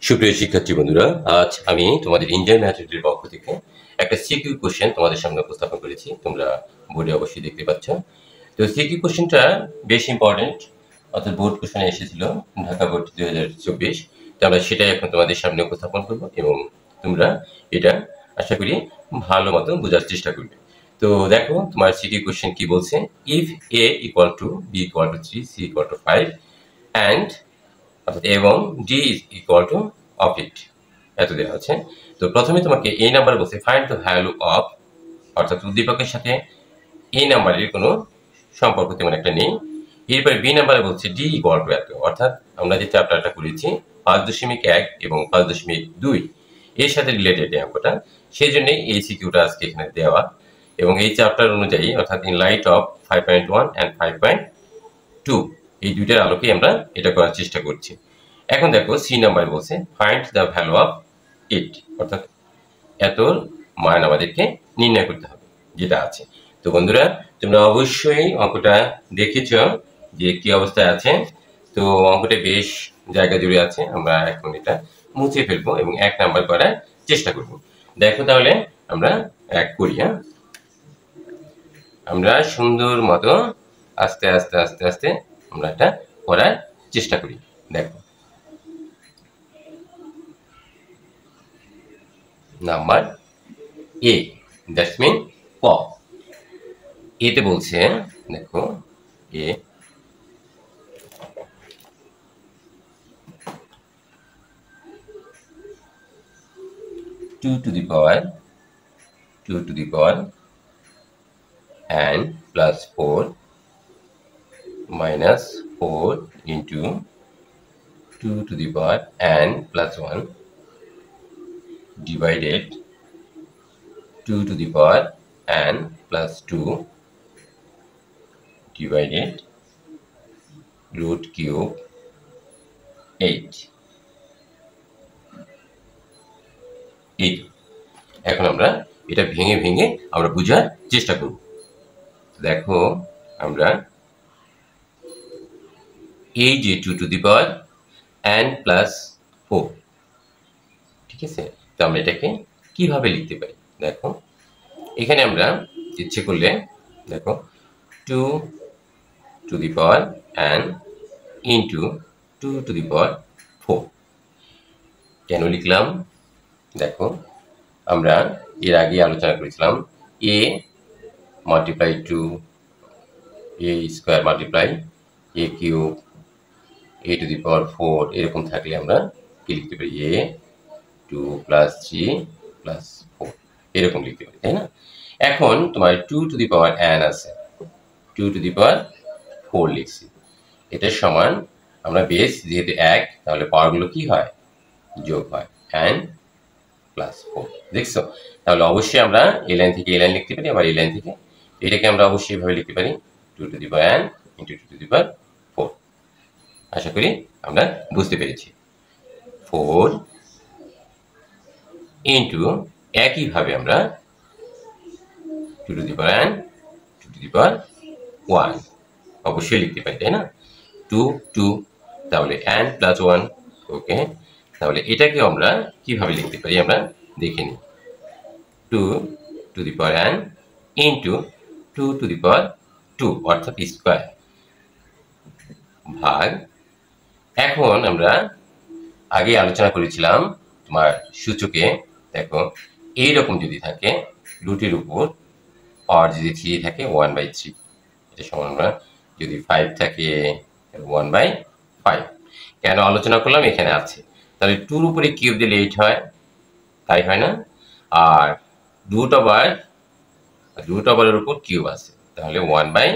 সুপ্রিয় শিক্ষার্থী বন্ধুরা, আজ আমি তোমাদের ইন্ডিয়ান ম্যাথমেটিক্সের পক্ষ থেকে একটা সিকিউ কোশ্চেন তোমাদের সামনে উপস্থাপন করেছি। তোমরা বোর্ডে অবশ্যই দেখতে পাচ্ছ। তো সিকিউ কোশ্চেনটা বেশ ইম্পর্টেন্ট, অর্থাৎ বোর্ড কোশ্চেনে এসেছিল ঢাকা বোর্ড 2024। তো আমরা সেটাই এখন তোমাদের সামনে উপস্থাপন করব এবং তোমরা এটা আশা করি ভালো মতো বোঝার চেষ্টা করবে। তো দেখো তোমার সিকিউ কোশ্চেন কি বলছে। If a equal to b equal to 3 c equal to 5 and এবং d is equal to of it এত দেওয়া আছে। তো প্রথমে তোমাকে এই নাম্বার বলছে ফাইন্ড দ্য ভ্যালু অফ, অর্থাৎ উদ্দীপকের সাথে এই নাম্বারের কোনো সম্পর্ক তেমন একটা নেই। এরপরে বি নাম্বারে বলছে ডি ইকুয়াল টু এত, অর্থাৎ আমরা যে চ্যাপ্টারটা করেছি 5.1 এবং 5.2 এর সাথে রিলেটেড এই অঙ্কটা, সেই জন্য এই সিকিউটা আজকে এখানে দেওয়া এবং এই চ্যাপ্টার অনুযায়ী অর্থাৎ ইন লাইট অফ 5.1 অ্যান্ড 5.2 এই দুইটার আলোকে আমরা এটা করার চেষ্টা করছি। এখন দেখো সি নাম্বার বলছে find the value of it, অর্থাৎ এতর মান আমাদেরকে নির্ণয় করতে হবে যেটা আছে। তো বন্ধুরা তোমরা অবশ্যই অঙ্কটা দেখেছ যে কি অবস্থায় আছে। তো অঙ্কটা বেশ জায়গা জুড়ে আছে, আমরা এখন এটা মুছে ফেলবো এবং 1 নাম্বার করার চেষ্টা করব। দেখো তাহলে আমরা 1 করি। আমরা সুন্দর মতো আস্তে আস্তে আস্তে আস্তে আমরা এটা করার চেষ্টা করি। দেখো নাম্বার এ, দ্যাটস মিন ক। এতে বলছে দেখো এ 2 to the power n plus 4 minus 4 into 2 to the power n plus 1 divided 2 to the power n plus 2 divided root cube 8। এখন আমরা এটা ভেঙে ভেঙে আমরা বোঝার চেষ্টা করব। দেখো আমরা এই যে 2 to the power n plus 4, ঠিক আছে, তো আমরা এটাকে কিভাবে লিখতে পারি। দেখো এখানে আমরা ইচ্ছে করলে দেখো 2 to the power n into 2 to the power 4 কেন লিখলাম। দেখো আমরা এর আগে আলোচনা করেছিলাম a multiply to a square multiply a cube a to the power 4 এরকম থাকলে আমরা কি লিখতে পারি a 2 প্লাস 3 প্লাস 4 এরকম লিখতে পারি, তাই না। এখন তোমার 2 টু দি পাওয়ার n আছে, 2 টু দি পাওয়ার 4 লিখছি, এটার সমান আমরা বেস যেহেতু 1 তাহলে পাওয়ারগুলো কি হয় যোগ হয় n প্লাস 4। দেখছো তাহলে অবশ্যই আমরা এই লাইন থেকে এই লাইন লিখতে পারি, আবার এই লাইন থেকে এটাকে আমরা অবশ্যই এভাবে লিখতে পারি 2 to the power n into 2 to the power 4। আশা করি আমরা বুঝতে পেরেছি। 4 ইনটু একইভাবে আমরা 2 to the power n 2 to the power 1 অবশ্যই লিখতে পারি, তাই না। 2 2 তাহলে n প্লাস 1। ওকে, তাহলে এটাকে আমরা কিভাবে লিখতে পারি আমরা দেখে নিই। 2 to the power n into 2 to the power 2 অর্থাৎ স্কয়ার ভাগ। এখন আমরা আগে আলোচনা করেছিলাম তোমার সূচকে দেখো এইরকম যদি থাকে রুটের উপর পাওয়ার যদি 3 থাকে 1/3, এটা সমান আমরা যদি 5 থাকে 1/5। কেন আলোচনা করলাম এখানে আছে, তাহলে 2 উপরে কিউব দিলে 8 হয়, তাই হয় না। আর রুট ওভারের উপর কিউব আছে তাহলে 1/3।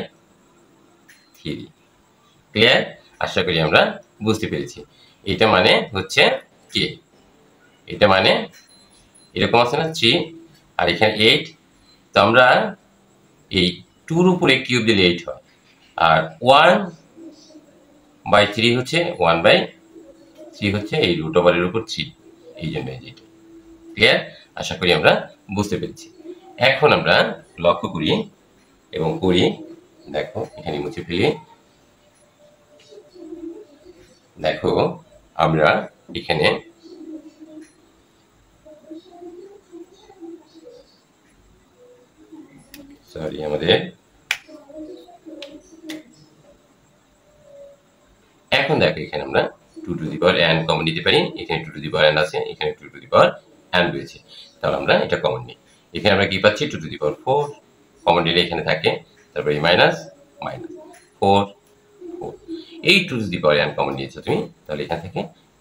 ক্লিয়ার, আশা করি আমরা বুঝতে পেরেছি। এটা মানে হচ্ছে কে, এটা মানে এরকম আছে না 3 আর এখানে 8, তো আমরা এই 2 উপরে কিউব দিলে 8 হয়, আর 1/3 হচ্ছে 1/3 হচ্ছে এই রুট ওভারের উপর 3, এই জন্য যেটা। ক্লিয়ার, আশা করি আমরা বুঝতে পেরেছি। এখন আমরা লক্ষ্য করি এবং করি। দেখো এখানে মুছে ফেলি। দেখো আমরা এখানে সরি আমাদের এখন দেখো এখানে আমরা 2 to the power n common নিতে পারি। এখানে 2 টু দি পাওয়ার n আছে, এখানে 2 টু দি পাওয়ার n রয়েছে, তাহলে আমরা এটা কমন নিই। এখানে আমরা কি পাচ্ছি 2 টু দি পাওয়ার 4 কমন নিলে এখানে থাকে, তারপরে মাইনাস মাইনাস 4 4 এই 2 to the power n common নিয়েছো তুমি, তাহলে এখান থেকে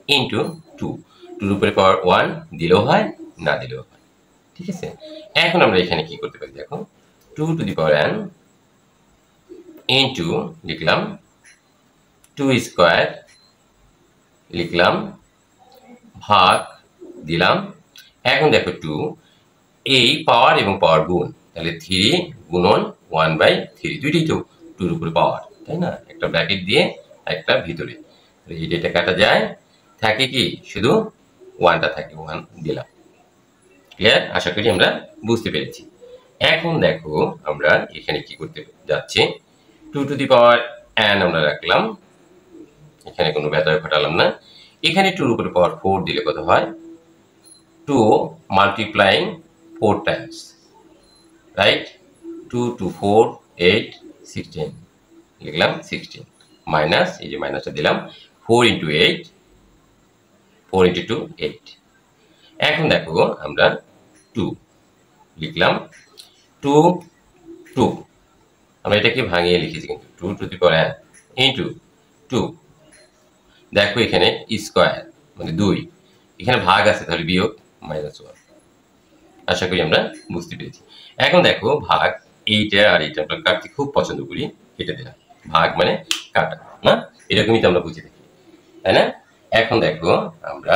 ইনটু 2 2 এর উপরে পাওয়ার 1 দিলেও হয় না দিলেও হয়, ঠিক আছে। এখন আমরা এখানে কি করতে পারি দেখো 2 to the power n into লিখলাম 2 স্কয়ার লিখলাম ভাগ দিলাম। এখন দেখো 2 এই পাওয়ার এবং পাওয়ার গুণ, তাহলে 3 গুণন 1/3 দুইটাই তো 2 এর উপরে পাওয়ার, তাই না? একটা ব্র্যাকেট দিয়ে একটা ভিতরে, এই ডেটা কাটা যায়, থাকে কি শুধু 1টা থাকে, 1 দিলাম। ক্লিয়ার? আশা করি আমরা বুঝতে পেরেছি। এখন দেখো আমরা এখানে কি করতে যাচ্ছি 2 টু দি পাওয়ার n আমরা রাখলাম, এখানে কোনো ব্যত্যয় ঘটালাম না। এখানে 2 এর উপরে পাওয়ার 4 দিলে কত হয় 2 মাল্টিপ্লাইং 4 টাইমস, রাইট? 2 2 4 8 16 লিখলাম 16 মাইনাস এই যে মাইনাসটা দিলাম 4 ইনটু 8 4 ইনটু 2 8। এখন দেখো আমরা 2 লিখলাম 2 2 আমরা এটাকে ভাঙিয়ে লিখেছি কিন্তু 2 to the power n into 2 দেখো এখানে স্কয়ার মানে 2, এখানে ভাগ আছে তাহলে বিয়োগ -1। আশা করি আমরা বুঝতে পেরেছি। এখন দেখো ভাগ এইটা আর এইটা আমরা কাটতে খুব পছন্দ করি, কেটে দিলাম। ভাগ মানে কাটা, না? এরকমই তো আমরা বুঝে থাকি, তাই না? এখন দেখো আমরা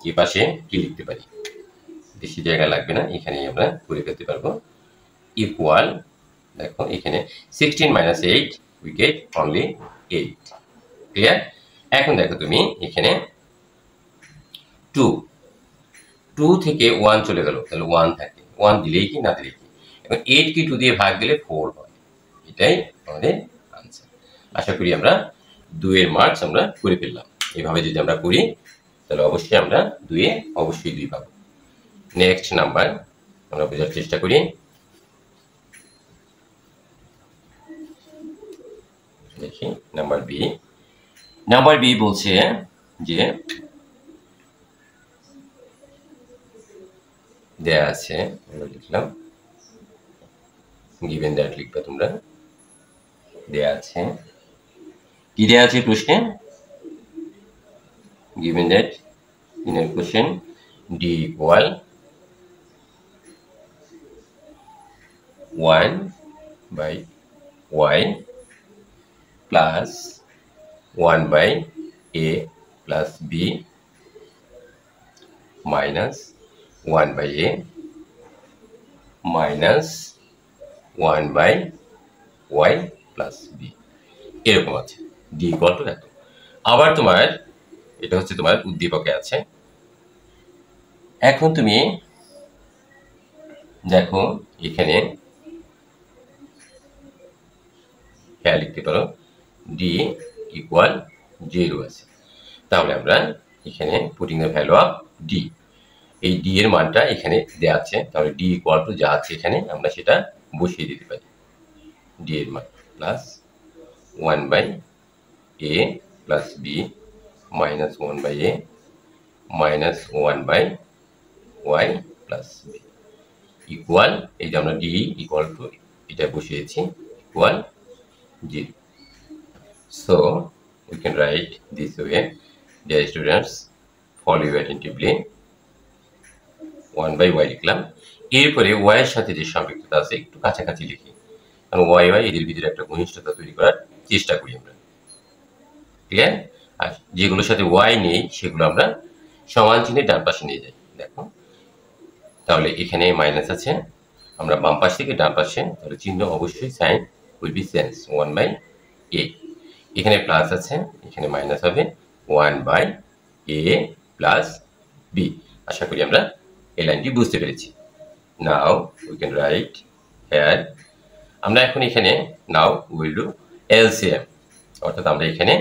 এই পাশে কি লিখতে পারি, বেশি জায়গা লাগবে না, এখানেই আমরা করে ফেলতে পারবো। ইকুয়াল দেখো এখানে 16 minus 8 we get only 8। Clear? এখন দেখো তুমি এখানে 2 2 থেকে 1 চলে গেল, তাহলে 1 থাকে, 1 দিলেই কি না দিলেই কি। এখন 8 কে 2 দিয়ে ভাগ দিলে 4 হয়, এটাই আমাদের আনসার। আশা করি আমরা 2 এর মার্কস আমরা করে ফেললাম। এইভাবে যদি আমরা করি তাহলে অবশ্যই আমরা 2 এ অবশ্যই 2 পাবো। নেক্সট নাম্বার আমরা বোঝার চেষ্টা করি। দেখি নাম্বার বি। নাম্বার বি বলছে যে দেয়া আছে, আমরা লিখলাম গিভেন দ্যাট লিখবে তোমরা। দেয়া আছে কি দেয়া আছে প্রশ্নে, given that in a question d equal 1/y plus 1/a plus b minus 1/a minus 1/y plus b, এরকম আছে। d ইকুয়াল টু এত। আবার তোমার এটা হচ্ছে তোমার উদ্দীপকে আছে। এখন তুমি দেখো এখানে লিখতে পারো d ইকুয়াল 0 আছে, তাহলে আমরা এখানে putting the value of d, এই d এর মানটা এখানে দেয়া আছে, তাহলে d ইকুয়াল টু যা আছে এখানে আমরা সেটা বসিয়ে দিতে পারি। d এর মান plus 1/a plus b minus 1/a minus 1/y plus b equal, এই যে আমরা d ইকুয়াল টু এটা বসিয়েছি equal 0. So we can write this way. Dear students, follow attentively. 1/y লিখলাম, এরপরে y এর সাথে যে সম্পৃক্ততা আছে একটু কাছাকাছি লিখি, কারণ y এদের ভিতরে একটা ঘনিষ্ঠতা তৈরি করার চেষ্টা করি আমরা। ক্লিয়ার? আর যেগুলোর সাথে y নেই সেগুলো আমরা সমান চিহ্নে ডান পাশে নিয়ে যাই। দেখো তাহলে এখানে মাইনাস আছে, আমরা বাম পাশ থেকে ডান পাশে, তাহলে চিহ্ন অবশ্যই sign will be change 1/a। এখানে প্লাস আছে, এখানে মাইনাস হবে 1/a প্লাস b। আশা করি আমরা এই লাইনটি বুঝতে পেরেছি। Now we can write here, আমরা এখন এখানে নাও উইল ডু এলসিএম, অর্থাৎ আমরা এখানে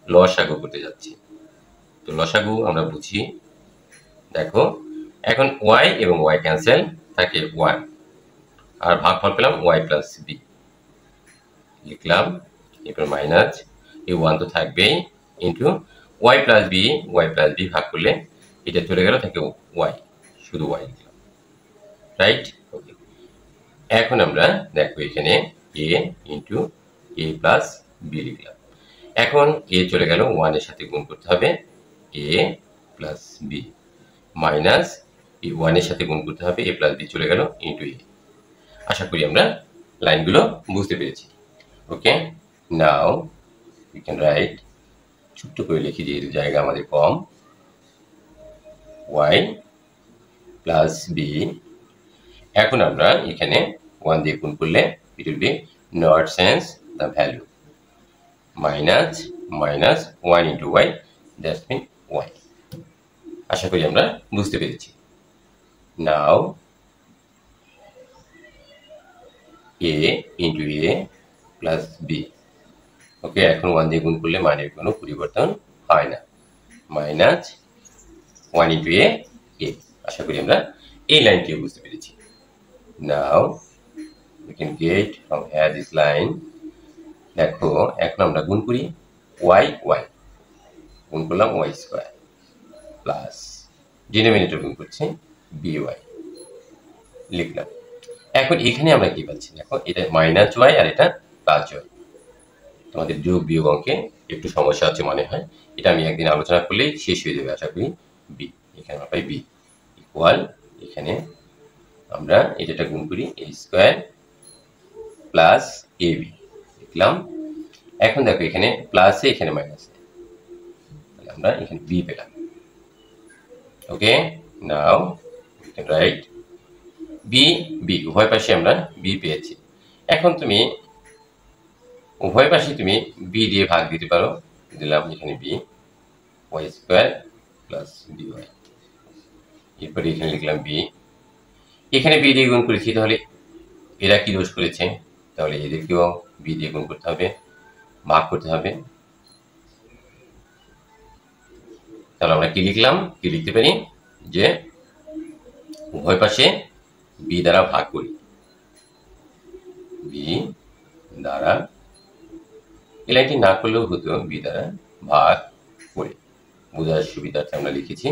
লসাগু করতে যাচ্ছি। তো লসাগু আমরা বুঝি, দেখো এখন y এবং y ক্যান্সেল থাকে 1, আর ভাগফল পেলাম ওয়াই প্লাস বি লিখলাম, এরপর মাইনাস এই 1 তো থাকবেই ইন্টু ওয়াই প্লাস বি ভাগ করলে এটা চলে গেল থাকে ওয়াই, শুধু ওয়াই লিখলাম, রাইট? ওকে, এখন আমরা দেখো এখানে এ ইন্টু এ প্লাস বি লিখলাম। এখন এ চলে গেল 1 এর সাথে গুণ করতে হবে এ প্লাস বি, মাইনাস এই 1 এর সাথে গুণ করতে হবে এ প্লাস বি চলে গেল ইন্টু এ। আশা করি আমরা লাইনগুলো বুঝতে পেরেছি। ওকে, নাও we can write, ছোট্ট করে লিখি যেহেতু জায়গা আমাদের কম, y প্লাস বি। এখন আমরা এখানে 1 দিয়ে গুণ করলে it will be not change the value, minus minus 1 into y, that means y। আশা করি আমরা বুঝতে পেরেছি। Now a into a plus b. Okay, এখন 1 দিয়ে গুণ করলে মানের কোনো পরিবর্তন হয় না, মাইনাস 1 into a a। আশা করি আমরা এই লাইনটিও বুঝতে পেরেছি। নাও we can get from here this line, দেখো এখন আমরা গুণ করি y গুণ করলাম y স্কয়ার প্লাস ডিনোমিনেটর গুণ করছি by লিখলাম। এখন এখানে আমরা কি পাচ্ছি, দেখো এটা মাইনাস y আর এটা প্লাস y। তোমাদের যোগ বিয়োগ অঙ্কে একটু সমস্যা আছে মনে হয়, এটা আমি একদিন আলোচনা করলেই শেষ হয়ে যাবে আশা করি। বি, এখানে আমরা পাই বি ইকুয়াল, এখানে আমরা এটা গুণ করি a স্কয়ার প্লাস ab লিখলাম। এখন দেখো এখানে প্লাসে এখানে মাইনাসে, তাহলে আমরা এখানে বি পেলাম। ওকে, নাও we can write বি উভয় পাশে আমরা বি পেয়েছি। এখন তুমি উভয় পাশে তুমি বি দিয়ে ভাগ দিতে পারো, দিলাম এখানে B Y square plus B Y, এরপরে এখানে লিখলাম বি, এখানে বি দিয়ে গুণ করেছি, তাহলে এরা কি দোষ করেছে, তাহলে এদেরকেও বি দিয়ে গুণ করতে হবে, ভাগ করতে হবে। তাহলে আমরা কি লিখলাম, কি লিখতে পারি যে উভয় পাশে বি দ্বারা ভাগ করি, বি দ্বারা, এই লাইনটি না করলেও হতো বি দ্বারা ভাগ করে, বোঝার সুবিধার্থে আমরা লিখেছি।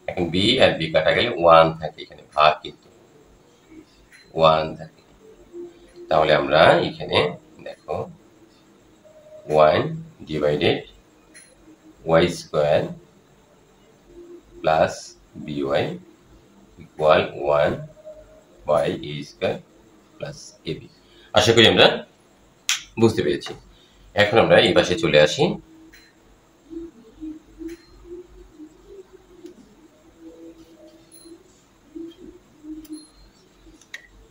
এখন বি আর বি কাটা গেলে 1 থাকে, এখানে ভাগ কিন্তু 1 থাকে, তাহলে আমরা এখানে দেখো 1 divided Y square plus by equal 1 by a square plus ab। আশা করি আমরা বুঝতে পেরেছি। এখন আমরা এই পাশে চলে আসি,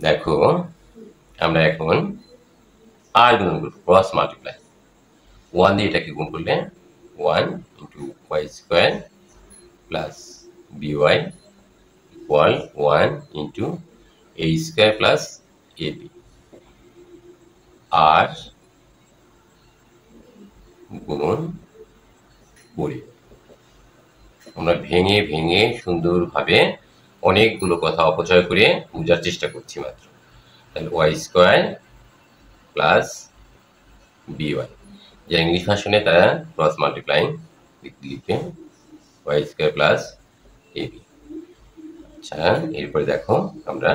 দেখো আমরা এখন আর গুণ করব, ক্রস মাল্টিপ্লাই, 1 দিয়ে এটাকে গুণ করলে 1 into Y square plus by equal 1 into a square plus ab। আর গুণন করে আমরা ভেঙে ভেঙে সুন্দরভাবে অনেকগুলো কথা অপচয় করে বোঝার চেষ্টা করছি মাত্র। তাহলে ওয়াই স্কয়ার প্লাস by, যে ইংলিশ ভার্সনে তারা ক্রস মাল্টিপ্লাইং লিখবে ওয়াই স্কয়ার প্লাস ab। আচ্ছা, এরপরে দেখো আমরা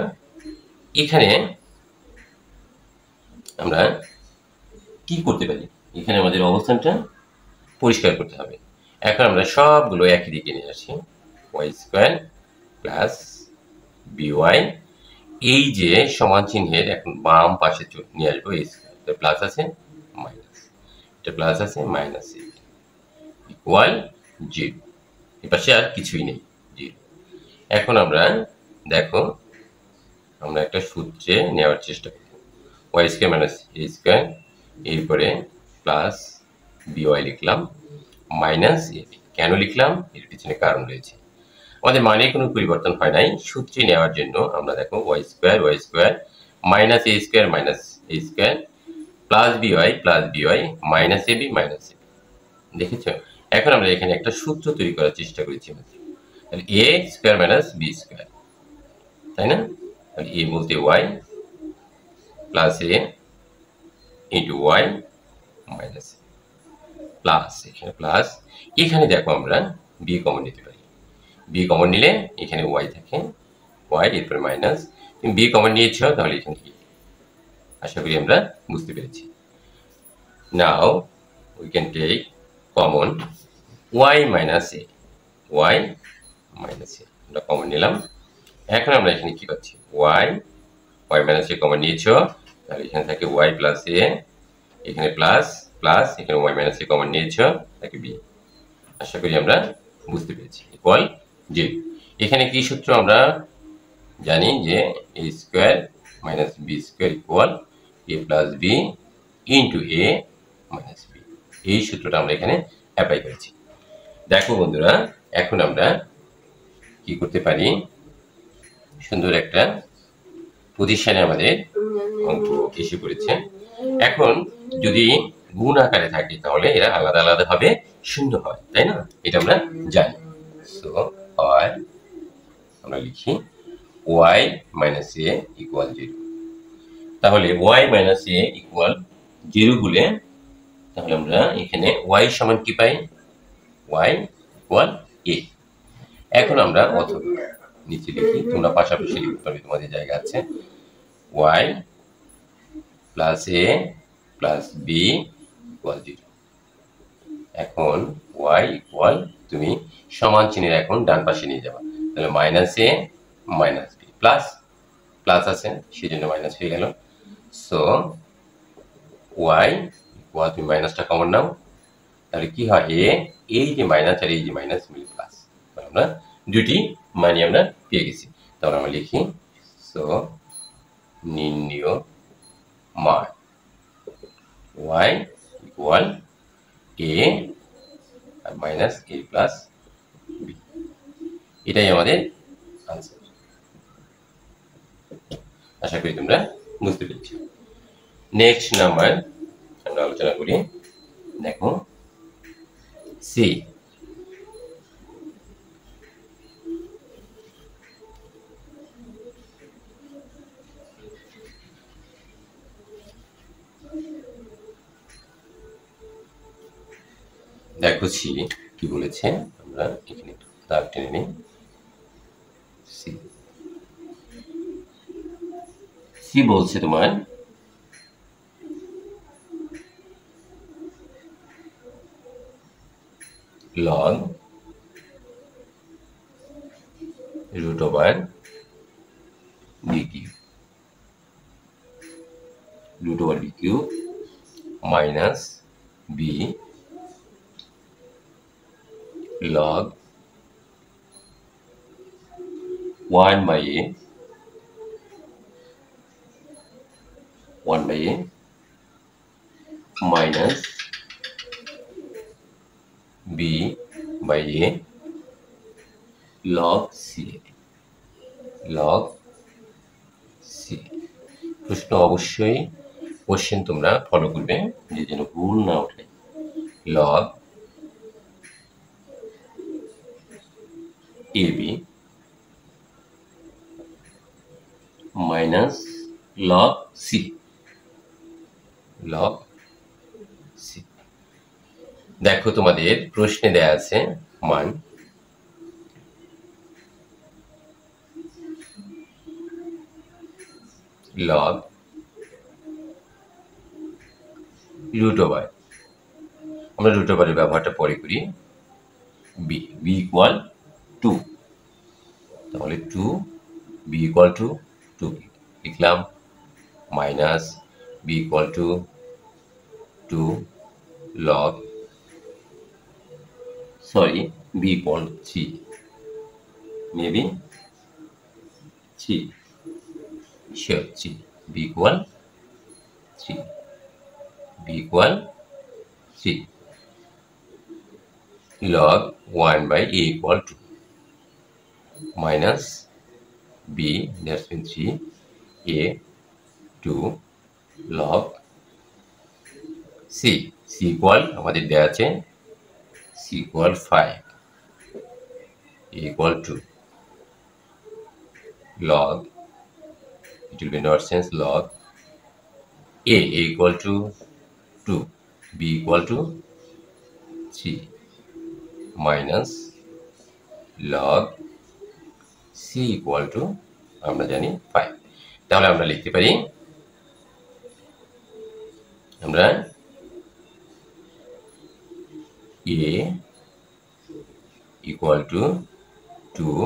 এখানে আমরা কি করতে পারি, এখানে আমাদের অবস্থানটা পরিষ্কার করতে হবে। এখন আমরা সবগুলো একই দিকে নিয়ে আসি, ওয়াই স্কয়ার প্লাস by, এই যে সমান চিহ্নের এখন বাম পাশে নিয়ে আসবো, এই স্কয়ার প্লাস আছে মাইনাস, এটা প্লাস আছে মাইনাস ইকুয়াল 0, এ পাশে আর কিছুই নেই 0। এখন আমরা দেখো আমরা একটা সূত্রে নেওয়ার চেষ্টা করব, Y square minus A square, এরপরে প্লাস by লিখলাম মাইনাস ab। কেন লিখলাম, এর পিছনে কারণ রয়েছে, আমাদের মানে কোনো পরিবর্তন হয় নাই, সূত্রে নেওয়ার জন্য আমরা দেখো Y square minus A square plus by minus ab minus ab, দেখেছো? এখন আমরা এখানে একটা সূত্র তৈরি করার চেষ্টা করেছি, তাহলে a square minus b square, তাই না? তাহলে a বলতে y প্লাস এ ইন্টু ওয়াই মাইনাস প্লাস এখানে প্লাস, এখানে দেখো আমরা বি কমন নিতে পারি। বি কমন নিলে এখানে ওয়াই থাকে, ওয়াই এরপরে মাইনাস, তুমি বি কমন নিয়েছ তাহলে এখানে কি, আশা করি আমরা বুঝতে পেরেছি। Now we can take common y minus a, y minus a আমরা কমন নিলাম। এখন আমরা এখানে কি পাচ্ছি, ওয়াই মাইনাস এ কমন নিয়েছ, তাহলে এখানে থাকে ওয়াই প্লাস এ, এখানে প্লাস প্লাস, এখানে ওয়াই মাইনাস এ কমন নিয়েছ, থাকে বি। আশা করি আমরা বুঝতে পেরেছি। Equal zero. এখানে কি সূত্র আমরা জানি যে a square minus b square equal a plus b into a minus b. এই সূত্রটা আমরা এখানে অ্যাপ্লাই করেছি। দেখো বন্ধুরা, এখন আমরা কি করতে পারি, সুন্দর একটা পজিশনে আমাদের অঙ্ক এসে পড়েছে। এখন যদি গুণ আকারে থাকে তাহলে এরা আলাদা আলাদা ভাবে শূন্য হয়, তাই না? এটা আমরা জানি। সো হয় আমরা লিখি ওয়াই মাইনাস এ ইকুয়াল জিরো। তাহলে ওয়াই মাইনাস এ ইকুয়াল জিরো হলে তাহলে আমরা এখানে ওয়াই সমান কি পাই, ওয়াই ইকুয়াল এ। এখন আমরা অথবা নিচে লিখি, তোমরা পাশাপাশি লিখতে পারবে, তোমাদের জায়গা আছে। ওয়াই প্লাস এ প্লাস বি ইকুয়াল জিরো। এখন ওয়াই ইকুয়াল, তুমি সমান চিহ্নের এখন ডান পাশে নিয়ে যাবা, তাহলে মাইনাস এ মাইনাস বি প্লাস প্লাস আছে সেজন্য মাইনাস হয়ে গেল। সো ওয়াই ইকুয়াল, তুমি মাইনাসটা কমন নাও, তাহলে কি হয়, এ এই যে মাইনাস আর এই যে মাইনাস মিলে প্লাস, আমরা দুটি মানে আমরা পেয়ে গেছি। তাহলে আমরা লিখি সো নির্ণয় মান ওয়াই ইকুয়াল এ আর মাইনাস এ প্লাস বি, এটাই আমাদের আনসার। আশা করি তোমরা বুঝতে পেরেছ। নেক্সট নাম্বার আমরা আলোচনা করি। দেখো সি, দেখো সি কি বলেছে, আমরা এখানে দাগ টেনে নিই। সি সি বলছে তোমার log root over B cube, root over B cube minus B log 1 by a 1 by a minus b by a log c, log c। প্রশ্ন অবশ্যই কোশ্চেন তোমরা ফলো করবে যে যেন ভুল না ওঠে। log ab minus log c, log c। দেখো তোমাদের প্রশ্নে দেয়া আছে মান log রুট ওভার, আমরা রুট ওভারের ব্যবহারটা পরে করি, বি বি ইকুয়াল 2, তাহলে 2 বি ইকুয়াল টু 2 লিখলাম, minus B equal to 2 log, sorry B equal 3, maybe 3, sure 3, B equal 3, B equal 3 log 1 by a equal to minus b, that's mean 3, a 2 log c, c equal আমাদের দেয়া আছে c equal 5, a equal to log, it will be not sense log a equal to 2, b equal to 3 minus log c equal to আমরা জানি 5। তাহলে আমরা লিখতে পারি আমরা a equal to 2,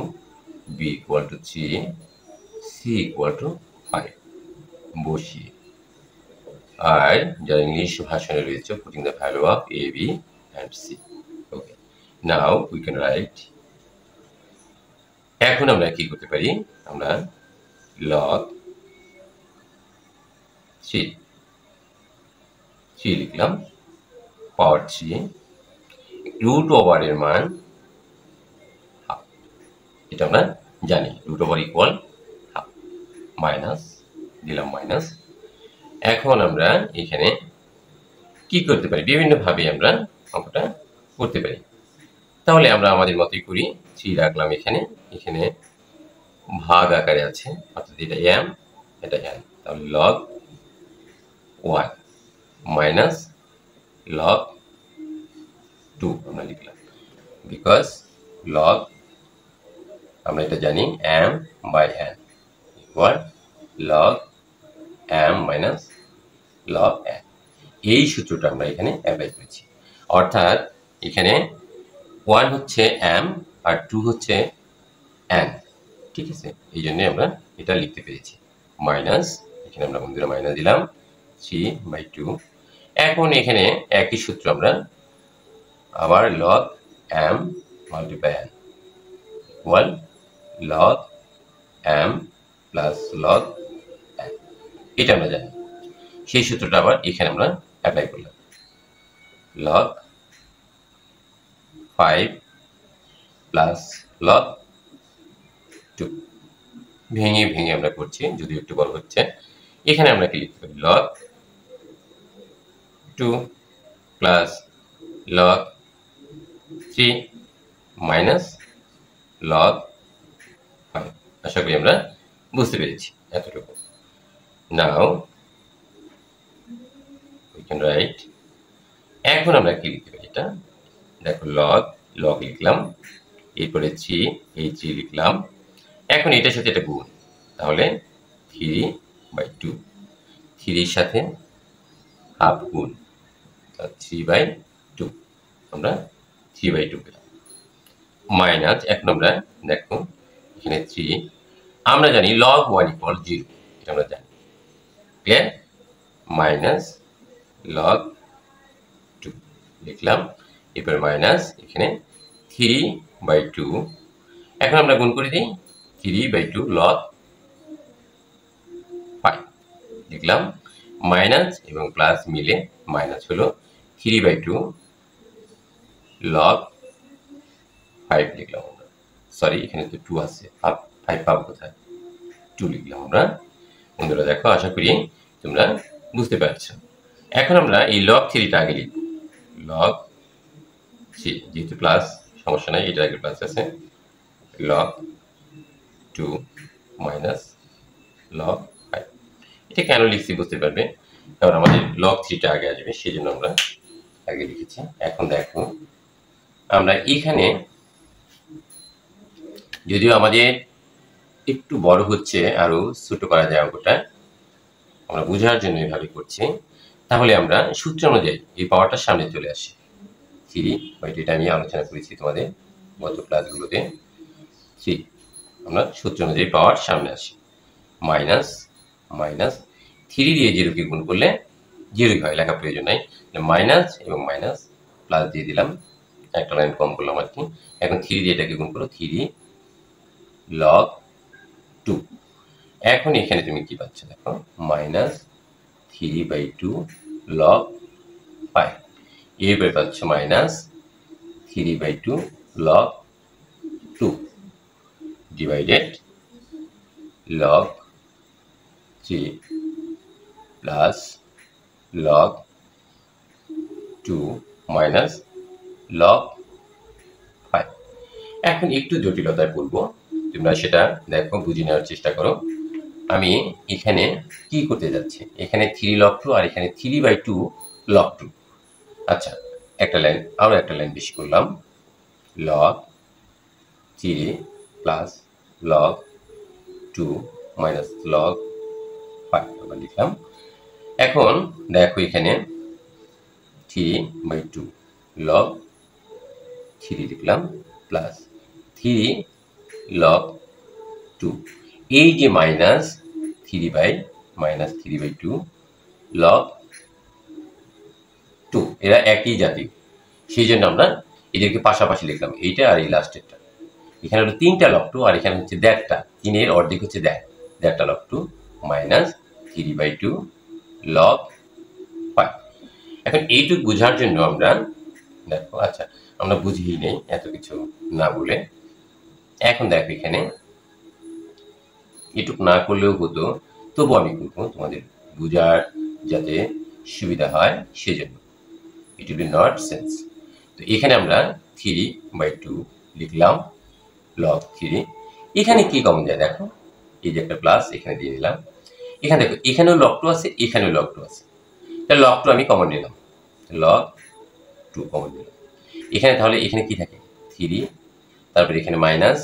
b equal to 3, c equal to 5 বসিয়ে আর যারা English ভাষণে রয়েছে putting the value of a, b and c. Okay, now we can write, এখন আমরা কি করতে পারি, আমরা log 3 লিখলাম পাওয়ার 3 রুট ওভার এর মান হাফ, এটা আমরা জানি root over equal half, minus দিলাম মাইনাস। এখন আমরা এখানে কি করতে পারি, বিভিন্ন ভাবে আমরা অঙ্কটা করতে পারি। তাহলে আমরা আমাদের মতই করি, 3 রাখলাম এখানে, এখানে ভাগ আকারে আছে অর্থাৎ এটা m এটা n, তাহলে log 1 মাইনাস log 2 আমরা লিখলাম, বিকজ log আমরা এটা জানি m by n equal log m minus log n। এই সূত্রটা আমরা এখানে অ্যাপ্লাই করেছি, অর্থাৎ এখানে 1 হচ্ছে m আর 2 হচ্ছে n, ঠিক আছে, এই জন্য আমরা এটা লিখতে পেরেছি মাইনাস, এখানে আমরা বন্ধুরা মাইনাস দিলাম 3/2। এখন এখানে একই সূত্র আমরা আবার log m multiply n equal log m plus log n, এটা আমরা জানি। সেই সূত্রটা আবার এখানে আমরা অ্যাপ্লাই করলাম, log 5 প্লাস log 2, ভেঙে ভেঙে আমরা করছি যদি একটু বড় হচ্ছে। এখানে আমরা কি লিখতে পারি, log 2 plus log 3 minus log 5। আশা করি আমরা বুঝতে পেরেছি এতটুকু। নাও we can write, এখন আমরা কি লিখতে পারি, এটা দেখো log লিখলাম, এরপরে 3 এই 3 লিখলাম, এখন এটার সাথে এটা গুণ, তাহলে 3/2, 3 এর সাথে হাফ গুণ 3/2, আমরা 3/2 পেলাম মাইনাস। এখন আমরা দেখো এখানে 3, আমরা জানি log 1 ইকুয়াল 0, এটা আমরা জানি, ক্লিয়ার, মাইনাস log 2 লিখলাম, এরপর মাইনাস এখানে 3/2, এখন আমরা গুণ করে দিই 3/2 log 5 লিখলাম, মাইনাস এবং প্লাস মিলে মাইনাস হলো 3/2 log 5 লিখলাম আমরা, সরি এখানে তো 2 আছে, 5 পাবো কোথায়, 2 লিখলাম আমরা। বন্ধুরা দেখো, আশা করি তোমরা বুঝতে পারছো। এখন আমরা এই log 3টা আগে লিখব, log 3 যেহেতু প্লাস সমস্যা নাই, এটার আগে প্লাস আছে, log 2 মাইনাস log 5। এটা কেন লিখছি বুঝতে পারবে, কারণ আমাদের log 3টা আগে আসবে, সেই জন্য আমরা আগে লিখেছি। এখন দেখো আমরা এখানে যদিও আমাদের একটু বড় হচ্ছে, আরো ছোট করা যায় অঙ্কটা, আমরা বোঝার জন্য এভাবে করছি। তাহলে আমরা সূত্র অনুযায়ী এই পাওয়ারটা সামনে চলে আসে, 3/2, এটা আমি আলোচনা করেছি তোমাদের গত ক্লাসগুলোতে। 3 আমরা সূত্র অনুযায়ী পাওয়ার সামনে আসি, মাইনাস মাইনাস 3 দিয়ে 0 কে গুণ করলে 0ই হয়, লেখা প্রয়োজন নাই, মাইনাস এবং মাইনাস প্লাস দিয়ে দিলাম, একটা লাইন কম করলাম আর কি। এখন 3 দিয়ে এটাকে গুণ করো, 3 log 2। এখন এখানে তুমি কি পাচ্ছ দেখো, মাইনাস 3/2 log 5, এরপরে পাচ্ছ minus 3/2 log 2 divided log 3 plus log 2 minus log 5। এখন একটু জটিলতায় বলবো, তোমরা সেটা দেখো, বুঝে নেওয়ার চেষ্টা করো। আমি এখানে কি করতে যাচ্ছি, এখানে 3 log 2 আর এখানে 3/2 log 2। আচ্ছা, একটা লাইন, আরও একটা লাইন বেশি করলাম, log 3 plus log 2 minus log 5 আবার লিখলাম। এখন দেখো এখানে 3/2 log 3 লিখলাম প্লাস 3 log 2, এই যে মাইনাস 3/2 log 2, এরা একই জাতি, সেই জন্য আমরা এদেরকে পাশাপাশি লিখলাম, এইটা আর এই লাস্টেরটা। এখানে হলো 3টা log 2 আর এখানে হচ্ছে 1/2টা, 3-এর অর্ধেক হচ্ছে 1/2টা log 2 মাইনাস 3/2 log 5। এখন এইটুকু বোঝার জন্য আমরা দেখো, আচ্ছা আমরা বুঝিয়ে নেই এত কিছু না বলে। এখন দেখো এখানে এটুকু না করলেও হতো, তবু আমি করবো তোমাদের বোঝার যাতে সুবিধা হয় সেজন্য। It will be not sense. তো এখানে আমরা 3/2 লিখলাম log 3। এখানে কি কমন যায় দেখো, এই যে একটা প্লাস এখানে দিয়ে দিলাম। এখানে দেখো এখানেও log 2 আছে, এখানেও log 2 আছে, তাহলে log 2 আমি কমন নিলাম, log 2 কমন নিলাম। এখানে তাহলে এখানে কি থাকে 3, তারপরে এখানে মাইনাস,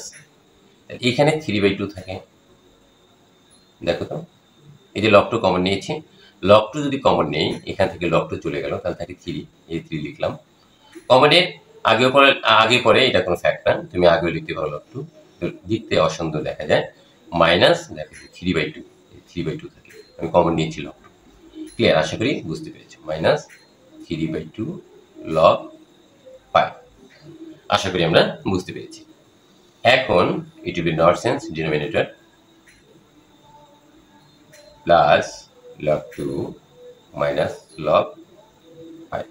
এখানে 3/2 থাকে। দেখো তো এই যে log 2 কমন নিয়েছি, log 2 যদি কমন নেই এখান থেকে log 2 চলে গেল, তাহলে থাকে 3, এই 3 লিখলাম। কমনের আগে পরে এটা কোনো ফ্যাক্ট না, তুমি আগেও লিখতে পারো log 2, লিখতে অসুন্দর দেখা যায়। মাইনাস দেখো 3/2 থাকে, আমি কমন নিয়েছি log 2। ক্লিয়ার? আশা করি বুঝতে পেরেছো। মাইনাস 3/2 log 5, আশা করি আমরা বুঝতে পেরেছি। এখন it will be not sense denominator plus log 2 minus log 5।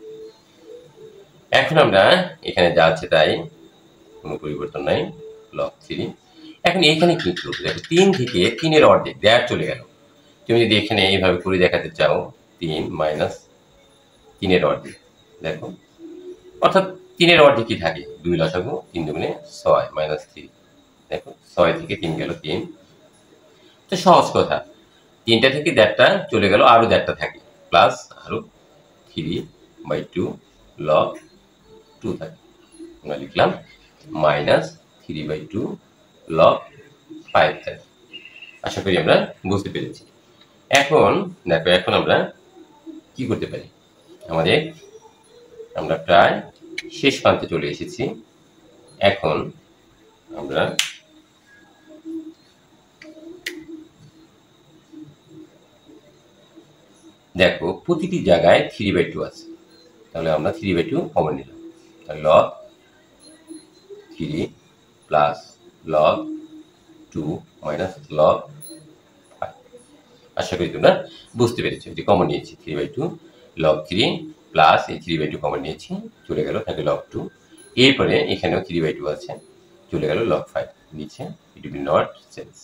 এখন আমরা এখানে যা আছে তাই, কোনো পরিবর্তন নাই, log 3। এখন এখানে কি করবো দেখো, 3 থেকে 3-এর অর্ধেক দেড় চলে গেল। তুমি যদি এখানে এইভাবে করে দেখাতে চাও 3 মাইনাস 3-এর অর্ধেক, দেখো অর্থাৎ 3-এর অর্ধেক কি থাকে 2 লসাগু, 3 দুগুণে 6 মাইনাস 3, দেখো 6 থেকে 3 গেল 3। তো সহজ কথা, 3টা থেকে 1/2টা চলে গেল, আরো 1/2টা থাকে, প্লাস আরো 3/2 log 2 থাকে, আমরা লিখলাম মাইনাস 3/2 log 5 থাকে। আশা করি আমরা বুঝতে পেরেছি। এখন দেখো, এখন আমরা কি করতে পারি, আমরা প্রায় শেষ প্রান্তে চলে এসেছি। এখন আমরা দেখো প্রতিটি জায়গায় 3/2 আছে, তাহলে আমরা 3/2 কমন নিলাম, log 3 plus log 2 minus log 5। আশা করি তোমরা বুঝতে পেরেছো, যে কমন নিয়েছি 3/2 log 3 প্লাস এই 3/2 কমন নিয়েছি, চলে গেল থাকে log 2। এরপরে এখানেও 3/2 আছে, চলে গেল log 5 নিচে। It will be not sense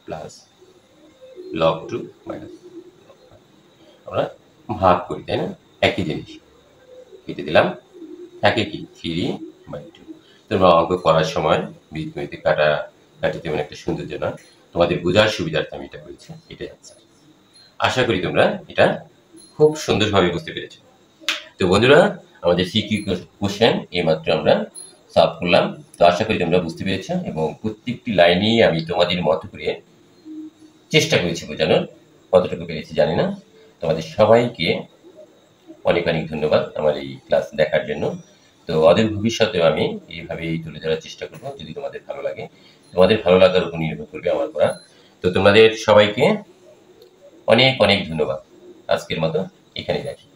plus log 2 minus log 5। আমরা ভাগ করি, তাই না? একই জিনিস কেটে দিলাম, থাকে কি 3/2। তোমরা অঙ্ক করার সময় বীজগণিতে কাটি তেমন একটা সৌন্দর্য না, তোমাদের বোঝার সুবিধার্থে আমি এটা করেছি, এটাই আনসার। আশা করি তোমরা এটা খুব সুন্দরভাবে বুঝতে পেরেছো। তো বন্ধুরা, আমাদের সিকিউ কোশ্চেন এইমাত্র আমরা সলভ করলাম। তো আশা করি তোমরা বুঝতে পেরেছো, এবং প্রত্যেকটি লাইনেই আমি তোমাদের মতো করে চেষ্টা করেছি বোঝানোর। কতটুকু পেরেছি জানি না। তোমাদের সবাইকে অনেক অনেক ধন্যবাদ আমার এই ক্লাস দেখার জন্য। তো অদূর ভবিষ্যতেও আমি এইভাবেই তুলে ধরার চেষ্টা করবো, যদি তোমাদের ভালো লাগে। তোমাদের ভালো লাগার উপর নির্ভর করবে আমার করা। তো তোমাদের সবাইকে অনেক অনেক ধন্যবাদ। আজকের মতো এখানেই রাখি।